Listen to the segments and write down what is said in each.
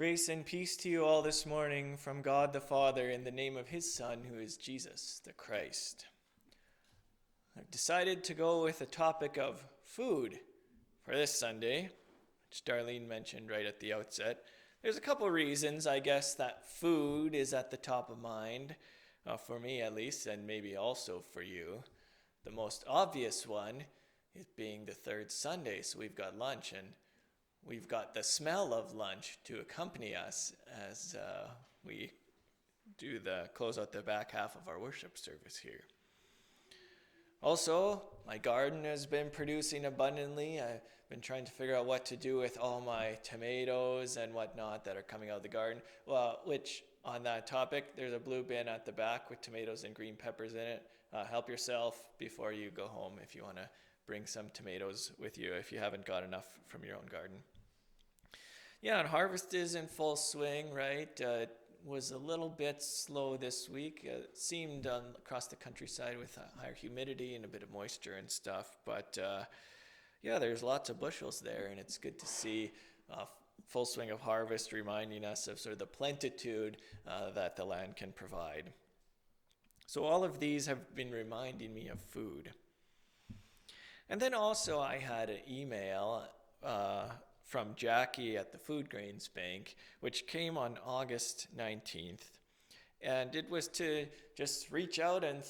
Grace and peace to you all this morning from God the Father in the name of his Son, who is Jesus the Christ. I've decided to go with a topic of food for this Sunday, which Darlene mentioned right at the outset. There's a couple reasons, I guess, that food is at the top of mind, for me at least, and maybe also for you. The most obvious one is being the third Sunday, so we've got lunch, and we've got the smell of lunch to accompany us as we close out the back half of our worship service here. Also, my garden has been producing abundantly. I've been trying to figure out what to do with all my tomatoes and whatnot that are coming out of the garden. Which, on that topic, there's a blue bin at the back with tomatoes and green peppers in it. Help yourself before you go home if you want to bring some tomatoes with you if you haven't got enough from your own garden. Yeah, and harvest is in full swing, right? It was a little bit slow this week. It seemed across the countryside with higher humidity and a bit of moisture and stuff. But there's lots of bushels there, and it's good to see full swing of harvest, reminding us of sort of the plenitude that the land can provide. So all of these have been reminding me of food. And then also I had an email from Jackie at the Food Grains Bank, which came on August 19th. And it was to just reach out and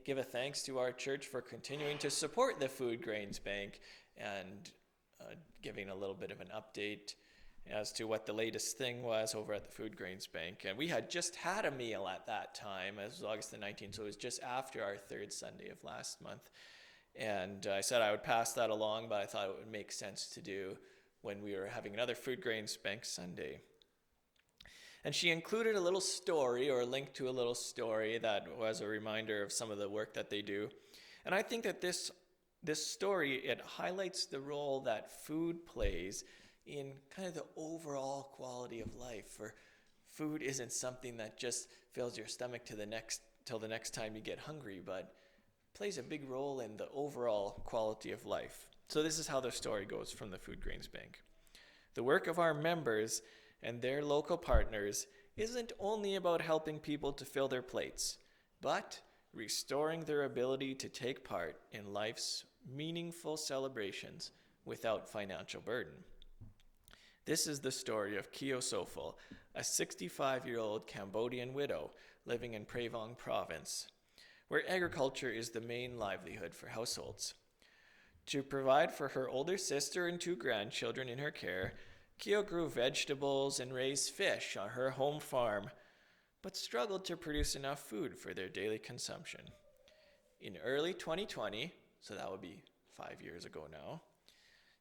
give a thanks to our church for continuing to support the Food Grains Bank and giving a little bit of an update as to what the latest thing was over at the Food Grains Bank. And we had just had a meal at that time. It was August the 19th, so it was just after our third Sunday of last month. And I said I would pass that along, but I thought it would make sense to do when we were having another Food Grains Bank Sunday. And she included a little story, or a link to a little story that was a reminder of some of the work that they do. And I think that this story, it highlights the role that food plays in kind of the overall quality of life. For food isn't something that just fills your stomach till the next time you get hungry, but plays a big role in the overall quality of life. So this is how the story goes from the Food Grains Bank. The work of our members and their local partners isn't only about helping people to fill their plates, but restoring their ability to take part in life's meaningful celebrations without financial burden. This is the story of Keo Sofal, a 65-year-old Cambodian widow living in Prevong province, where agriculture is the main livelihood for households. To provide for her older sister and 2 grandchildren in her care, Keo grew vegetables and raised fish on her home farm, but struggled to produce enough food for their daily consumption. In early 2020, so that would be 5 years ago now,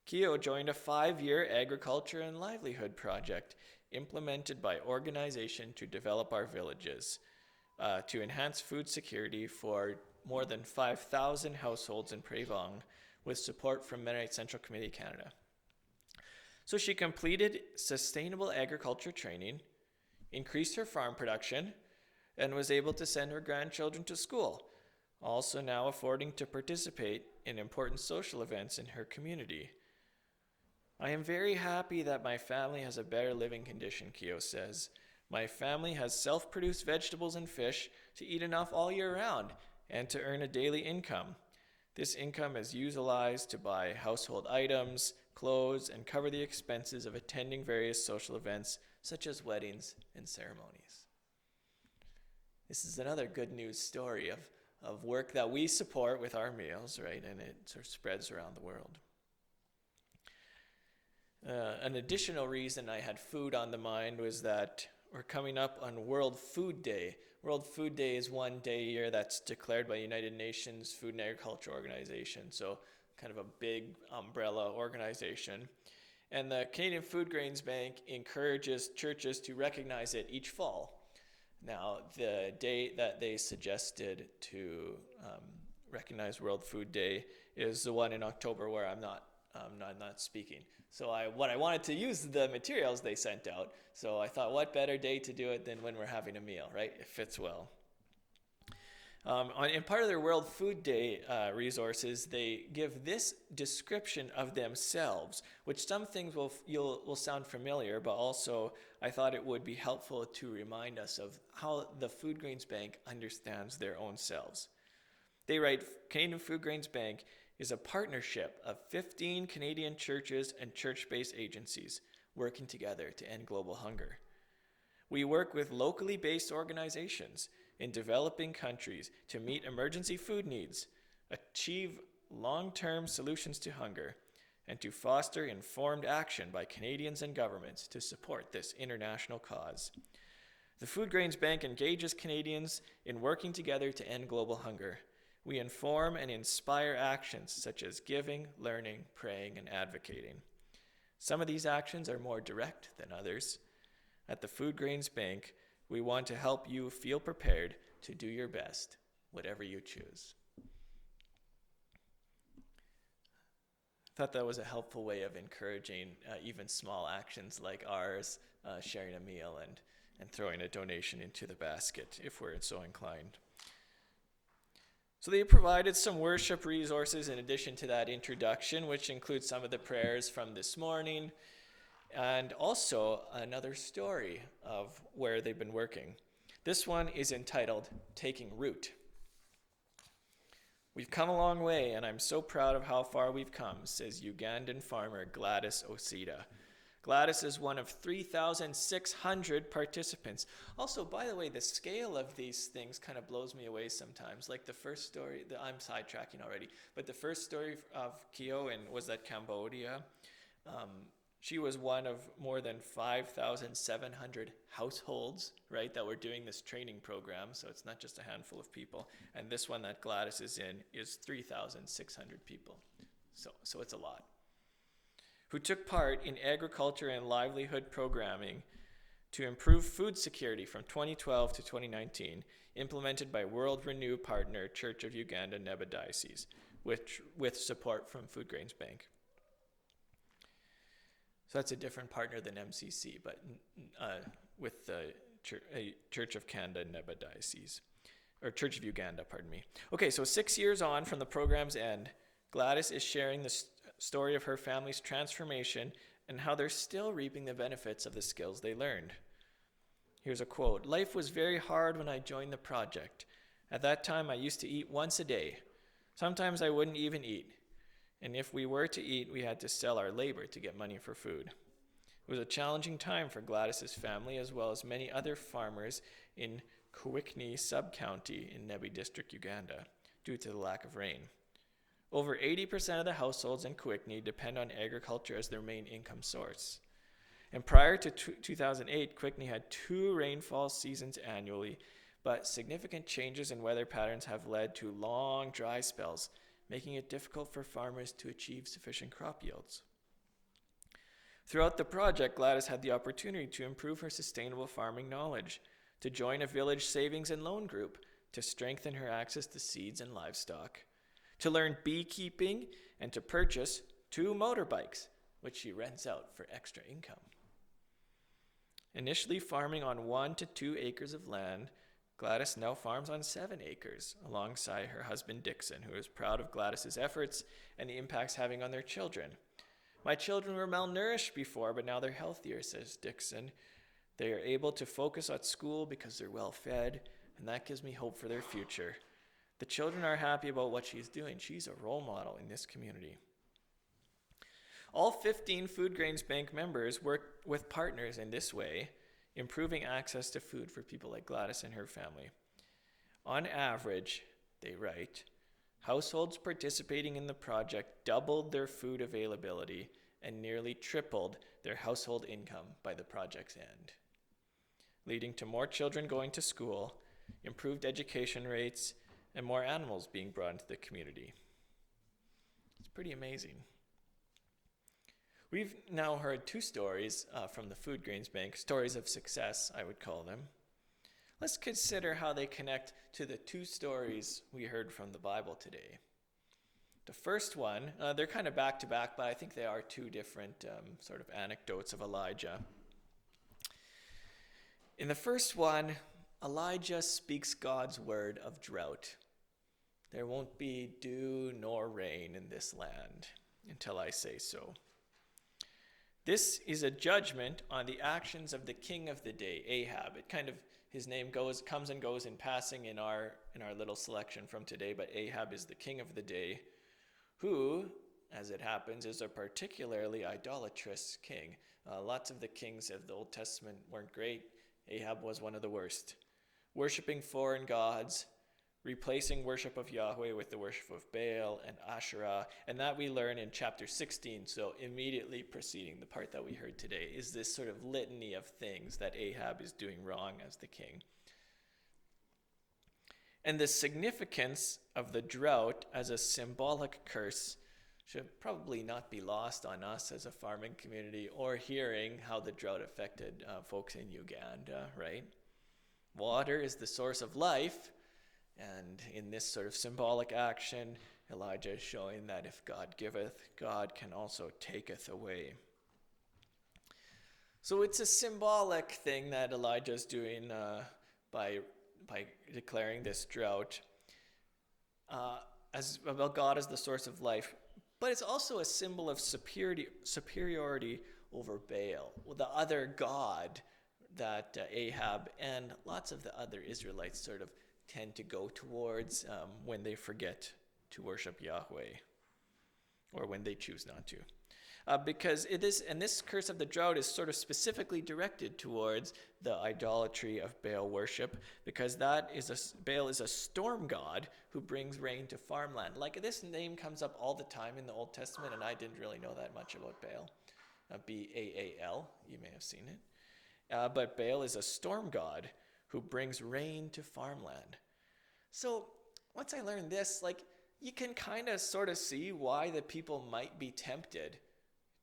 Keo joined a 5-year agriculture and livelihood project implemented by Organization to Develop Our Villages, to enhance food security for more than 5,000 households in Prevong with support from Mennonite Central Committee Canada. So she completed sustainable agriculture training, increased her farm production, and was able to send her grandchildren to school, also now affording to participate in important social events in her community. I am very happy that my family has a better living condition, Keo says. My family has self-produced vegetables and fish to eat enough all year round and to earn a daily income. This income is utilized to buy household items, clothes, and cover the expenses of attending various social events such as weddings and ceremonies. This is another good news story of work that we support with our meals, right? And it sort of spreads around the world. An additional reason I had food on the mind was that we're coming up on World Food Day. World Food Day is one day a year that's declared by United Nations Food and Agriculture Organization, so kind of a big umbrella organization. And the Canadian Food Grains Bank encourages churches to recognize it each fall. Now, the date that they suggested to recognize World Food Day is the one in October where I'm not speaking. So I wanted to use the materials they sent out. So I thought, what better day to do it than when we're having a meal, right? It fits well. In part of their World Food Day resources, they give this description of themselves, which some things will sound familiar, but also I thought it would be helpful to remind us of how the Food Grains Bank understands their own selves. They write, Canadian Food Grains Bank is a partnership of 15 Canadian churches and church-based agencies working together to end global hunger. We work with locally based organizations in developing countries to meet emergency food needs, achieve long-term solutions to hunger, and to foster informed action by Canadians and governments to support this international cause. The Food Grains Bank engages Canadians in working together to end global hunger. We inform and inspire actions such as giving, learning, praying, and advocating. Some of these actions are more direct than others. At the Food Grains Bank, we want to help you feel prepared to do your best, whatever you choose. I thought that was a helpful way of encouraging even small actions like ours, sharing a meal and throwing a donation into the basket if we're so inclined. So they provided some worship resources in addition to that introduction, which includes some of the prayers from this morning, and also another story of where they've been working. This one is entitled Taking Root. We've come a long way, and I'm so proud of how far we've come, says Ugandan farmer Gladys Osita. Gladys is one of 3,600 participants. Also, by the way, the scale of these things kind of blows me away sometimes. Like the first story, I'm sidetracking already, but the first story of Keo was at Cambodia. She was one of more than 5,700 households, right, that were doing this training program. So it's not just a handful of people. And this one that Gladys is in is 3,600 people. So it's a lot. Who took part in agriculture and livelihood programming to improve food security from 2012 to 2019, implemented by World Renew partner Church of Uganda Neba Diocese, with support from Food Grains Bank. So that's a different partner than MCC, but with the Church of Canada Neba Diocese, or Church of Uganda, pardon me. Okay, so 6 years on from the program's end, Gladys is sharing the story of her family's transformation and how they're still reaping the benefits of the skills they learned. Here's a quote. Life was very hard when I joined the project. At that time, I used to eat once a day. Sometimes I wouldn't even eat. And if we were to eat, we had to sell our labor to get money for food. It was a challenging time for Gladys's family, as well as many other farmers in Kwikni sub-county in Nebi District, Uganda, due to the lack of rain. Over 80% of the households in Kwikni depend on agriculture as their main income source. And prior to 2008, Kwikni had 2 rainfall seasons annually, but significant changes in weather patterns have led to long dry spells, making it difficult for farmers to achieve sufficient crop yields. Throughout the project, Gladys had the opportunity to improve her sustainable farming knowledge, to join a village savings and loan group, to strengthen her access to seeds and livestock, to learn beekeeping, and to purchase 2 motorbikes, which she rents out for extra income. Initially farming on 1 to 2 acres of land, Gladys now farms on 7 acres, alongside her husband Dixon, who is proud of Gladys's efforts and the impacts having on their children. My children were malnourished before, but now they're healthier, says Dixon. They are able to focus on school because they're well fed, and that gives me hope for their future. The children are happy about what she's doing. She's a role model in this community. All 15 Food Grains Bank members work with partners in this way, improving access to food for people like Gladys and her family. On average, they write, households participating in the project doubled their food availability and nearly tripled their household income by the project's end, leading to more children going to school, improved education rates, and more animals being brought into the community. It's pretty amazing. We've now heard 2 stories from the Food Grains Bank, stories of success, I would call them. Let's consider how they connect to the 2 stories we heard from the Bible today. The first one, they're kind of back to back, but I think they are 2 different sort of anecdotes of Elijah. In the first one, Elijah speaks God's word of drought. There won't be dew nor rain in this land until I say so. This is a judgment on the actions of the king of the day, Ahab. His name comes and goes in passing in our little selection from today, but Ahab is the king of the day, who, as it happens, is a particularly idolatrous king. Lots of the kings of the Old Testament weren't great. Ahab was one of the worst. Worshipping foreign gods, replacing worship of Yahweh with the worship of Baal and Asherah, and that we learn in chapter 16, so immediately preceding the part that we heard today, is this sort of litany of things that Ahab is doing wrong as the king. And the significance of the drought as a symbolic curse should probably not be lost on us as a farming community or hearing how the drought affected folks in Uganda, right? Water is the source of life, and in this sort of symbolic action, Elijah is showing that if God giveth, God can also taketh away. So it's a symbolic thing that Elijah is doing by declaring this drought as about God as the source of life. But it's also a symbol of superiority over Baal, the other god that Ahab and lots of the other Israelites sort of tend to go towards when they forget to worship Yahweh, or when they choose not to. Because this curse of the drought is sort of specifically directed towards the idolatry of Baal worship, because Baal is a storm god who brings rain to farmland. Like, this name comes up all the time in the Old Testament, and I didn't really know that much about Baal. Baal, you may have seen it. But Baal is a storm god who brings rain to farmland. So once I learned this, you can kind of sort of see why the people might be tempted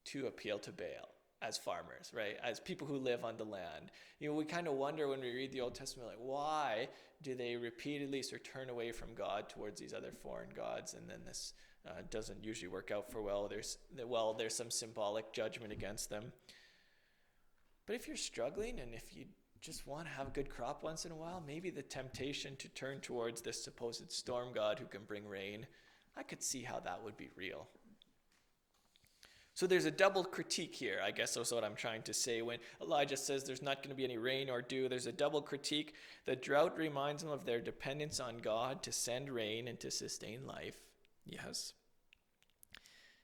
to appeal to Baal as farmers, right? As people who live on the land. We kind of wonder when we read the Old Testament, why do they repeatedly sort of turn away from God towards these other foreign gods? And then this doesn't usually work out for well. There's some symbolic judgment against them. But if you're struggling and if you just want to have a good crop once in a while, maybe the temptation to turn towards this supposed storm god who can bring rain, I could see how that would be real. So there's a double critique here, I guess that's what I'm trying to say. When Elijah says there's not going to be any rain or dew, there's a double critique. The drought reminds them of their dependence on God to send rain and to sustain life. Yes.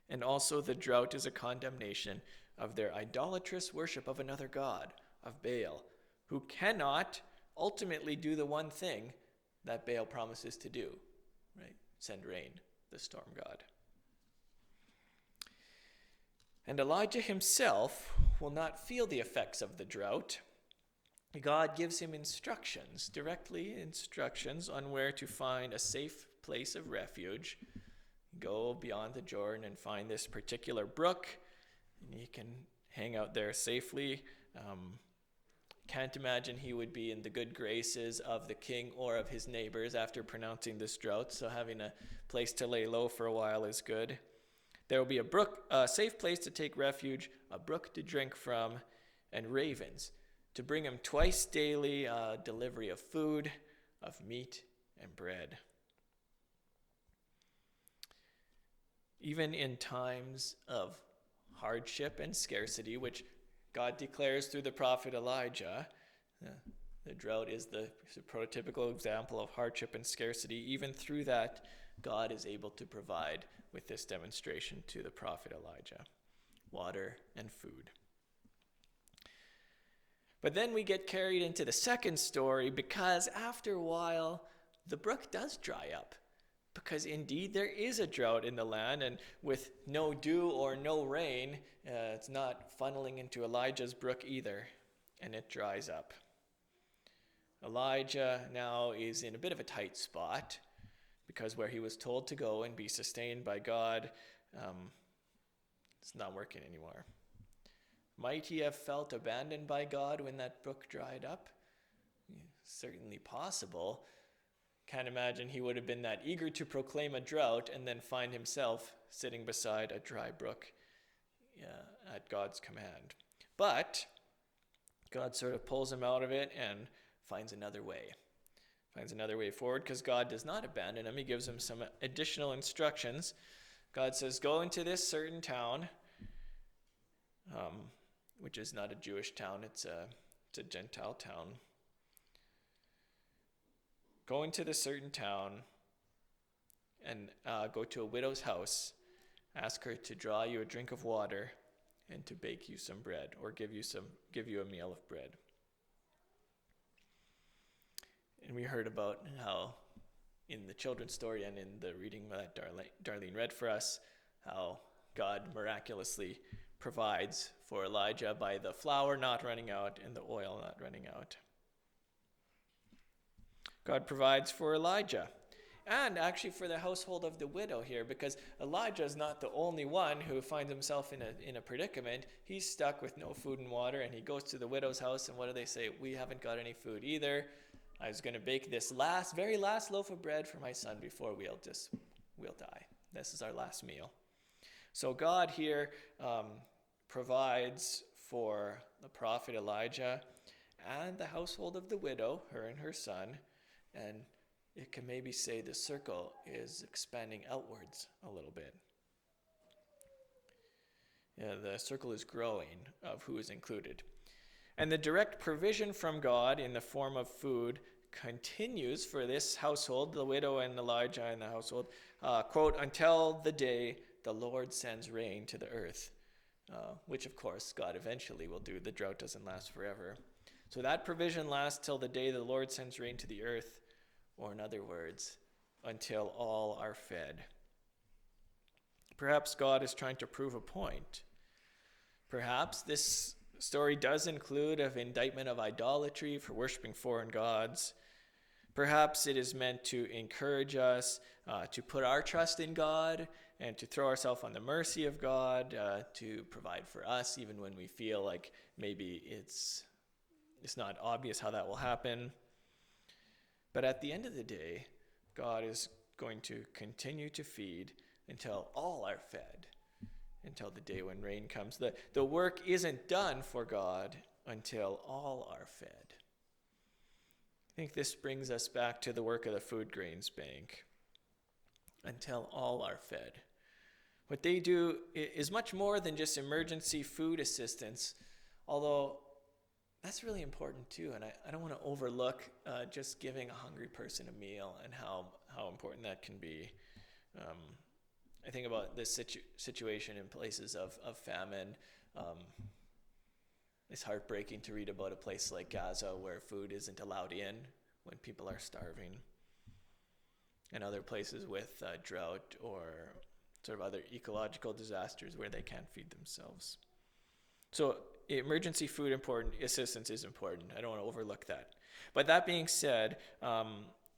And also the drought is a condemnation of their idolatrous worship of another god, of Baal, who cannot ultimately do the one thing that Baal promises to do, right? Send rain, the storm god. And Elijah himself will not feel the effects of the drought. God gives him directly instructions on where to find a safe place of refuge. Go beyond the Jordan and find this particular brook, and he can hang out there safely. Can't imagine he would be in the good graces of the king or of his neighbors after pronouncing this drought, so having a place to lay low for a while is good. There will be a safe place to take refuge, a brook to drink from, and ravens to bring him twice daily delivery of food, of meat, and bread. Even in times of hardship and scarcity, which God declares through the prophet Elijah, the drought is the prototypical example of hardship and scarcity. Even through that, God is able to provide with this demonstration to the prophet Elijah, water and food. But then we get carried into the second story, because after a while, the brook does dry up. Because indeed there is a drought in the land, and with no dew or no rain, it's not funneling into Elijah's brook either, and it dries up. Elijah now is in a bit of a tight spot, because where he was told to go and be sustained by God, it's not working anymore. Might he have felt abandoned by God when that brook dried up? Certainly possible. Can't imagine he would have been that eager to proclaim a drought and then find himself sitting beside a dry brook at God's command. But God sort of pulls him out of it and finds another way forward, because God does not abandon him. He gives him some additional instructions. God says, go into this certain town, which is not a Jewish town, it's a Gentile town. Go into this certain town and go to a widow's house. Ask her to draw you a drink of water and to bake you some bread, or give you a meal of bread. And we heard about how in the children's story and in the reading that Darlene read for us, how God miraculously provides for Elijah by the flour not running out and the oil not running out. God provides for Elijah, and actually for the household of the widow here, because Elijah is not the only one who finds himself in a predicament. He's stuck with no food and water, and he goes to the widow's house, and what do they say? We haven't got any food either. I was going to bake this very last loaf of bread for my son before we'll die. This is our last meal. So God here provides for the prophet Elijah and the household of the widow, her and her son, and it can maybe say the circle is expanding outwards a little bit. Yeah, the circle is growing of who is included. And the direct provision from God in the form of food continues for this household, the widow and Elijah in the household, quote, until the day the Lord sends rain to the earth, which of course God eventually will do. The drought doesn't last forever. So that provision lasts till the day the Lord sends rain to the earth, or in other words, until all are fed. Perhaps God is trying to prove a point. Perhaps this story does include an indictment of idolatry for worshiping foreign gods. Perhaps it is meant to encourage us to put our trust in God and to throw ourselves on the mercy of God to provide for us, even when we feel like maybe it's not obvious how that will happen. But at the end of the day, God is going to continue to feed until all are fed, until the day when rain comes. The work isn't done for God until all are fed. I think this brings us back to the work of the Food Grains Bank, until all are fed. What they do is much more than just emergency food assistance, although that's really important too, and I don't want to overlook just giving a hungry person a meal and how important that can be. I think about this situation in places of famine. It's heartbreaking to read about a place like Gaza where food isn't allowed in when people are starving, and other places with drought or sort of other ecological disasters where they can't feed themselves. So emergency food assistance is important. I don't want to overlook that. But that being said,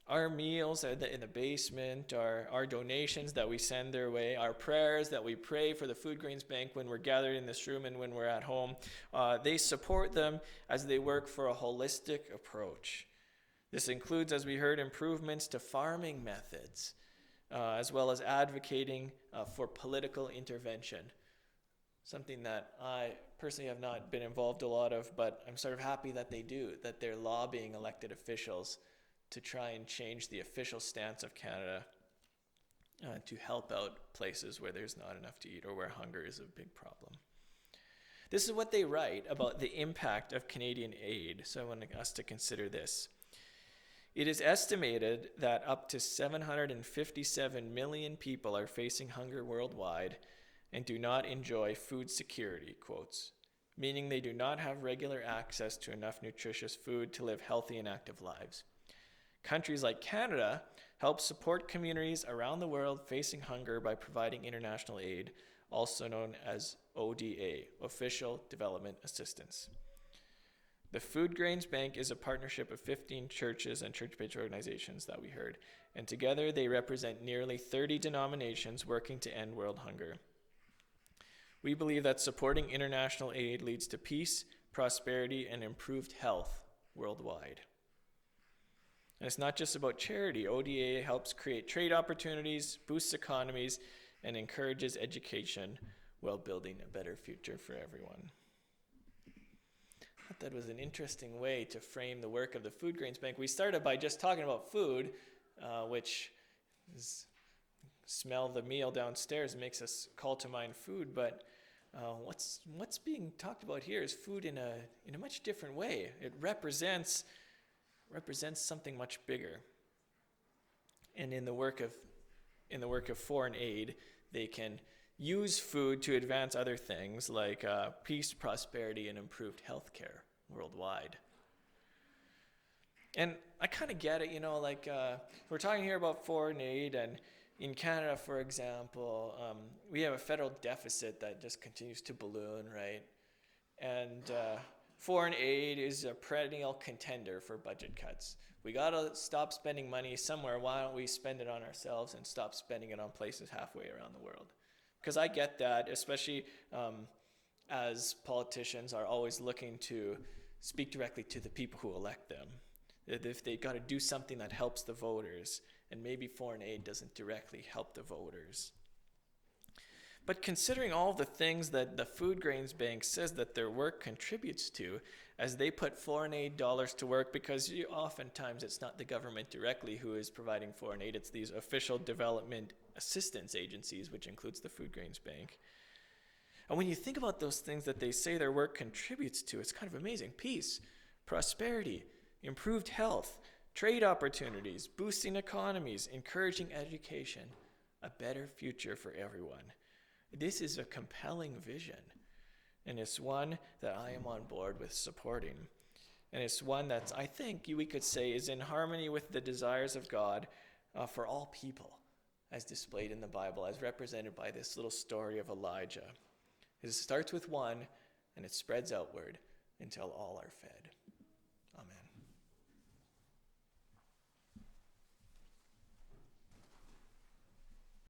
our meals in the basement, our donations that we send their way, our prayers that we pray for the Food Grains Bank when we're gathered in this room and when we're at home, they support them as they work for a holistic approach. This includes, as we heard, improvements to farming methods, as well as advocating for political intervention. Something that I personally have not been involved a lot of, but I'm sort of happy that they do, that they're lobbying elected officials to try and change the official stance of Canada to help out places where there's not enough to eat or where hunger is a big problem. This is what they write about the impact of Canadian aid, so I want us to consider this. It is estimated that up to 757 million people are facing hunger worldwide and do not enjoy food security, quotes, meaning they do not have regular access to enough nutritious food to live healthy and active lives. Countries like Canada help support communities around the world facing hunger by providing international aid, also known as ODA, Official Development Assistance. The Food Grains Bank is a partnership of 15 churches and church-based organizations that we heard, and together they represent nearly 30 denominations working to end world hunger. We believe that supporting international aid leads to peace, prosperity, and improved health worldwide. And it's not just about charity. ODA helps create trade opportunities, boosts economies, and encourages education while building a better future for everyone. thought that was an interesting way to frame the work of the Food Grains Bank. We started by just talking about food, which is smell the meal downstairs makes us call to mind food, but what's being talked about here is food in a much different way. It represents something much bigger. And in the work of foreign aid, they can use food to advance other things like peace, prosperity, and improved health care worldwide. And I kind of get it, we're talking here about foreign aid, and in Canada, for example, we have a federal deficit that just continues to balloon, right? And foreign aid is a perennial contender for budget cuts. We got to stop spending money somewhere. Why don't we spend it on ourselves and stop spending it on places halfway around the world? Because I get that, especially as politicians are always looking to speak directly to the people who elect them. If they got to do something that helps the voters, and maybe foreign aid doesn't directly help the voters. But considering all the things that the Food Grains Bank says that their work contributes to, as they put foreign aid dollars to work, because oftentimes it's not the government directly who is providing foreign aid, it's these official development assistance agencies, which includes the Food Grains Bank. And when you think about those things that they say their work contributes to, it's kind of amazing. Peace, prosperity, improved health, trade opportunities, boosting economies, encouraging education, a better future for everyone. This is a compelling vision, and it's one that I am on board with supporting. And it's one that I think we could say is in harmony with the desires of God for all people, as displayed in the Bible, as represented by this little story of Elijah. It starts with one, and it spreads outward until all are fed.